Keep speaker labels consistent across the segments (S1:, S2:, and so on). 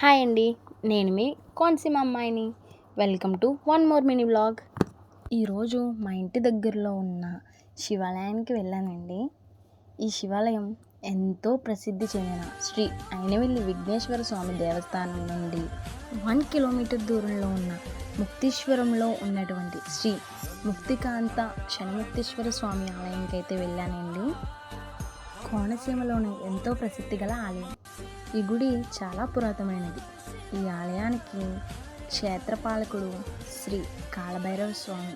S1: Hi అండి, నేను మీ కోనసీమ అమ్మాయిని. Welcome to one more mini vlog. ఈరోజు మా ఇంటి దగ్గరలో ఉన్న శివాలయానికి వెళ్ళానండి. ఈ శివాలయం ఎంతో ప్రసిద్ధి చెందిన శ్రీ అయినవెల్లి విఘ్నేశ్వర స్వామి దేవస్థానం నుండి 1 కిలోమీటర్ దూరంలో ఉన్న ముక్తీశ్వరంలో ఉన్నటువంటి శ్రీ ముక్తికాంత శనముక్తేశ్వర స్వామి ఆలయానికి అయితే వెళ్ళానండి. కోనసీమలోనే ఎంతో ప్రసిద్ధి గల ఆలయం. ఈ గుడి చాలా పురాతనమైనది. ఈ ఆలయానికి క్షేత్రపాలకుడు శ్రీ కాలభైరవ స్వామి.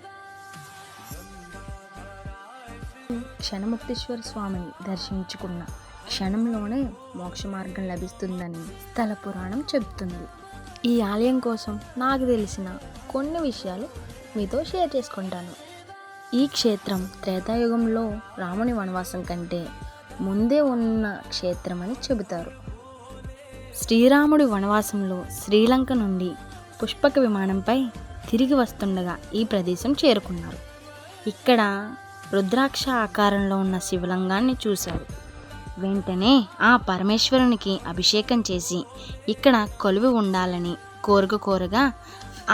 S1: శనముక్తేశ్వర స్వామిని దర్శించుకున్న క్షణంలోనే మోక్ష మార్గం లభిస్తుందని స్థల పురాణం చెబుతుంది. ఈ ఆలయం కోసం నాకు తెలిసిన కొన్ని విషయాలు మీతో షేర్ చేసుకుంటాను. ఈ క్షేత్రం త్రేతాయుగంలో రాముని వనవాసం కంటే ముందే ఉన్న క్షేత్రమని చెబుతారు. శ్రీరాముడి వనవాసంలో శ్రీలంక నుండి పుష్పక విమానంపై తిరిగి వస్తుండగా ఈ ప్రదేశం చేరుకున్నారు. ఇక్కడ రుద్రాక్ష ఆకారంలో ఉన్న శివలింగాన్ని చూశారు. వెంటనే ఆ పరమేశ్వరునికి అభిషేకం చేసి ఇక్కడ కొలువి ఉండాలని కోరగా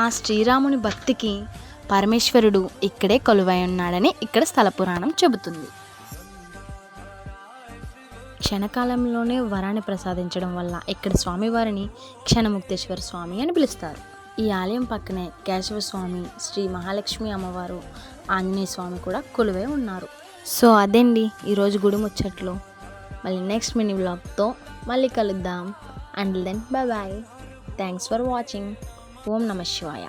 S1: ఆ శ్రీరాముని భక్తికి పరమేశ్వరుడు ఇక్కడే కొలువై ఉన్నాడని ఇక్కడ స్థల పురాణం చెబుతుంది. క్షణకాలంలోనే వరాన్ని ప్రసాదించడం వల్ల ఇక్కడ స్వామివారిని క్షణముక్తేశ్వర స్వామి అని పిలుస్తారు. ఈ ఆలయం పక్కనే కేశవస్వామి, శ్రీ మహాలక్ష్మి అమ్మవారు, ఆంజనేయ స్వామి కూడా కొలువై ఉన్నారు. సో అదండి ఈరోజు గుడి ముచ్చట్లు. మళ్ళీ నెక్స్ట్ మినీ వ్లాగ్తో మళ్ళీ కలుద్దాం. Until then bye. Thanks for watching. ఓం నమః శివాయ.